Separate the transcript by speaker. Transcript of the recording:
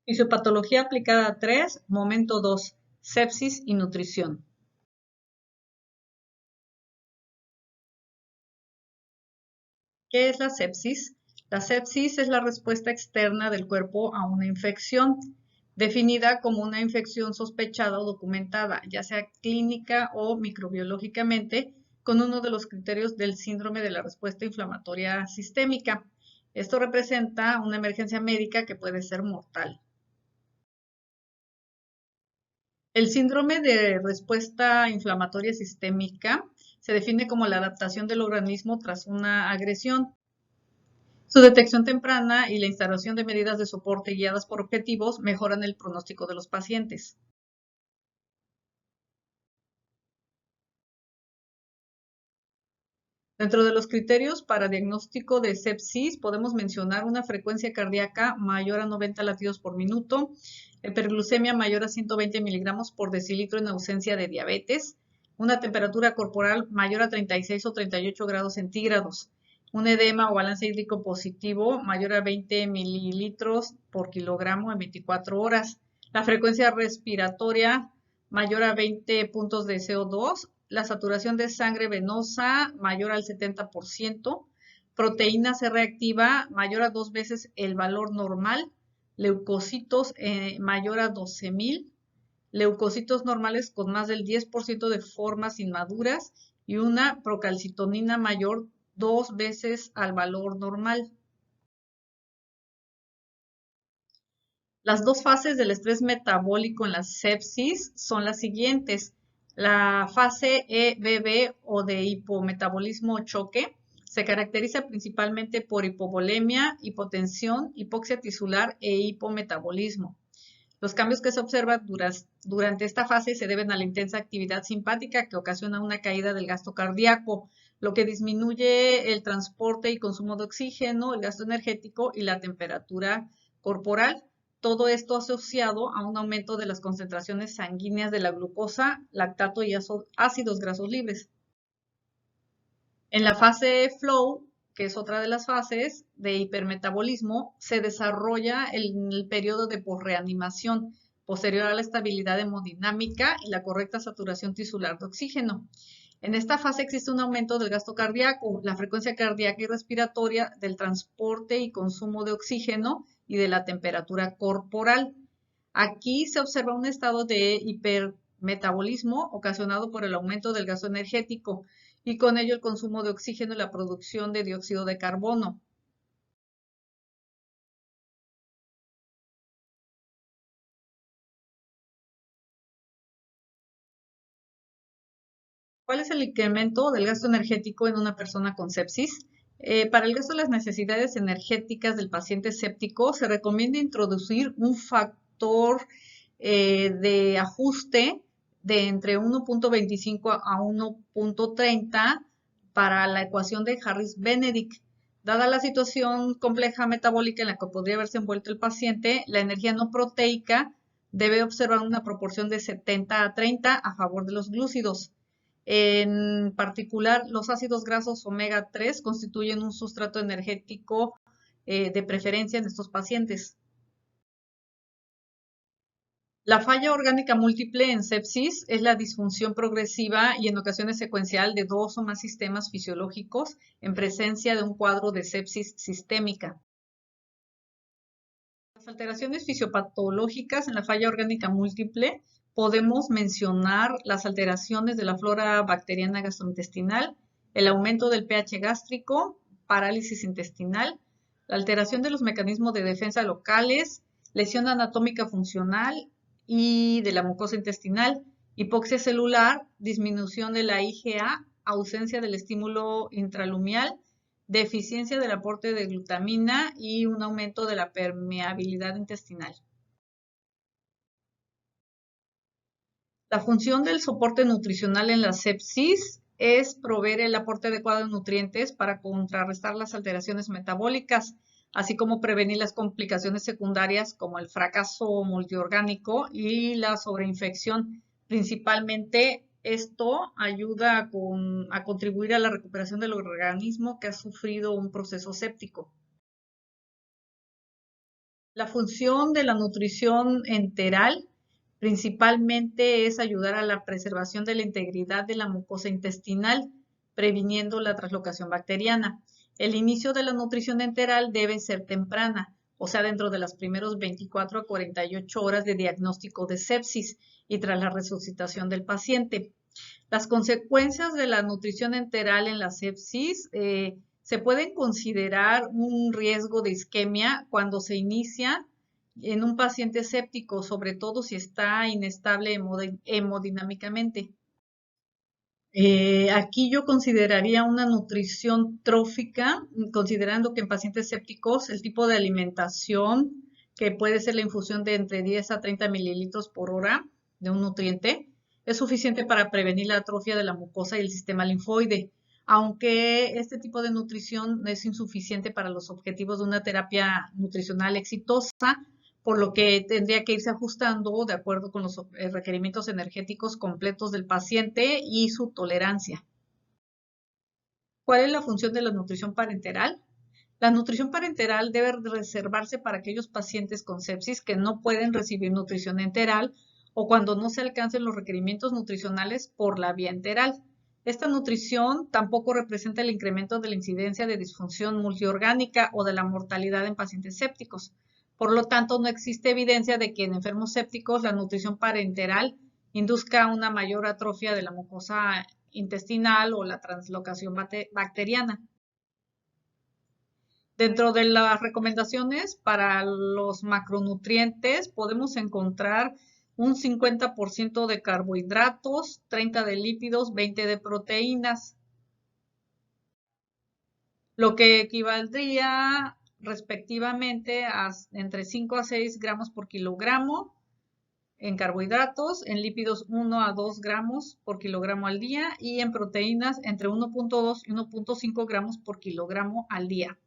Speaker 1: Fisiopatología aplicada 3, momento 2, sepsis y nutrición. ¿Qué es la sepsis? La sepsis es la respuesta externa del cuerpo a una infección, definida como una infección sospechada o documentada, ya sea clínica o microbiológicamente, con uno de los criterios del síndrome de la respuesta inflamatoria sistémica. Esto representa una emergencia médica que puede ser mortal. El síndrome de respuesta inflamatoria sistémica se define como la adaptación del organismo tras una agresión. Su detección temprana y la instalación de medidas de soporte guiadas por objetivos mejoran el pronóstico de los pacientes. Dentro de los criterios para diagnóstico de sepsis podemos mencionar una frecuencia cardíaca mayor a 90 latidos por minuto, hiperglucemia mayor a 120 miligramos por decilitro en ausencia de diabetes, una temperatura corporal mayor a 36 o 38 grados centígrados, un edema o balance hídrico positivo mayor a 20 mililitros por kilogramo en 24 horas, la frecuencia respiratoria mayor a 20 puntos de CO2, la saturación de sangre venosa mayor al 70%, proteína C reactiva mayor a 2 veces el valor normal, leucocitos mayor a 12.000, leucocitos normales con más del 10% de formas inmaduras y una procalcitonina mayor 2 veces al valor normal. Las dos fases del estrés metabólico en la sepsis son las siguientes. La fase EBB o de hipometabolismo o choque se caracteriza principalmente por hipovolemia, hipotensión, hipoxia tisular e hipometabolismo. Los cambios que se observan durante esta fase se deben a la intensa actividad simpática que ocasiona una caída del gasto cardíaco, lo que disminuye el transporte y consumo de oxígeno, el gasto energético y la temperatura corporal. Todo esto asociado a un aumento de las concentraciones sanguíneas de la glucosa, lactato y ácidos grasos libres. En la fase flow, que es otra de las fases de hipermetabolismo, se desarrolla el periodo de posreanimación, posterior a la estabilidad hemodinámica y la correcta saturación tisular de oxígeno. En esta fase existe un aumento del gasto cardíaco, la frecuencia cardíaca y respiratoria, del transporte y consumo de oxígeno y de la temperatura corporal. Aquí se observa un estado de hipermetabolismo ocasionado por el aumento del gasto energético y con ello el consumo de oxígeno y la producción de dióxido de carbono. ¿Cuál es el incremento del gasto energético en una persona con sepsis? Para el gasto de las necesidades energéticas del paciente séptico se recomienda introducir un factor de ajuste de entre 1.25 a 1.30 para la ecuación de Harris-Benedict. Dada la situación compleja metabólica en la que podría haberse envuelto el paciente, la energía no proteica debe observar una proporción de 70 a 30 a favor de los glúcidos. En particular, los ácidos grasos omega 3 constituyen un sustrato energético de preferencia en estos pacientes. La falla orgánica múltiple en sepsis es la disfunción progresiva y en ocasiones secuencial de dos o más sistemas fisiológicos en presencia de un cuadro de sepsis sistémica. Las alteraciones fisiopatológicas en la falla orgánica múltiple podemos mencionar las alteraciones de la flora bacteriana gastrointestinal, el aumento del pH gástrico, parálisis intestinal, la alteración de los mecanismos de defensa locales, lesión anatómica funcional y de la mucosa intestinal, hipoxia celular, disminución de la IgA, ausencia del estímulo intralumial, deficiencia del aporte de glutamina y un aumento de la permeabilidad intestinal. La función del soporte nutricional en la sepsis es proveer el aporte adecuado de nutrientes para contrarrestar las alteraciones metabólicas, así como prevenir las complicaciones secundarias como el fracaso multiorgánico y la sobreinfección. Principalmente esto ayuda a contribuir a la recuperación del organismo que ha sufrido un proceso séptico. La función de la nutrición enteral principalmente es ayudar a la preservación de la integridad de la mucosa intestinal, previniendo la translocación bacteriana. El inicio de la nutrición enteral debe ser temprana, o sea, dentro de las primeros 24 a 48 horas de diagnóstico de sepsis y tras la resucitación del paciente. Las consecuencias de la nutrición enteral en la sepsis se pueden considerar un riesgo de isquemia cuando se inicia en un paciente séptico, sobre todo si está inestable hemodinámicamente. Aquí yo consideraría una nutrición trófica, considerando que en pacientes sépticos el tipo de alimentación, que puede ser la infusión de entre 10 a 30 mililitros por hora de un nutriente, es suficiente para prevenir la atrofia de la mucosa y el sistema linfoide, aunque este tipo de nutrición es insuficiente para los objetivos de una terapia nutricional exitosa, por lo que tendría que irse ajustando de acuerdo con los requerimientos energéticos completos del paciente y su tolerancia. ¿Cuál es la función de la nutrición parenteral? La nutrición parenteral debe reservarse para aquellos pacientes con sepsis que no pueden recibir nutrición enteral o cuando no se alcancen los requerimientos nutricionales por la vía enteral. Esta nutrición tampoco representa el incremento de la incidencia de disfunción multiorgánica o de la mortalidad en pacientes sépticos. Por lo tanto, no existe evidencia de que en enfermos sépticos la nutrición parenteral induzca una mayor atrofia de la mucosa intestinal o la translocación bacteriana. Dentro de las recomendaciones para los macronutrientes podemos encontrar un 50% de carbohidratos, 30 de lípidos, 20 de proteínas, lo que equivaldría respectivamente a entre 5 a 6 gramos por kilogramo en carbohidratos, en lípidos 1 a 2 gramos por kilogramo al día y en proteínas entre 1.2 y 1.5 gramos por kilogramo al día.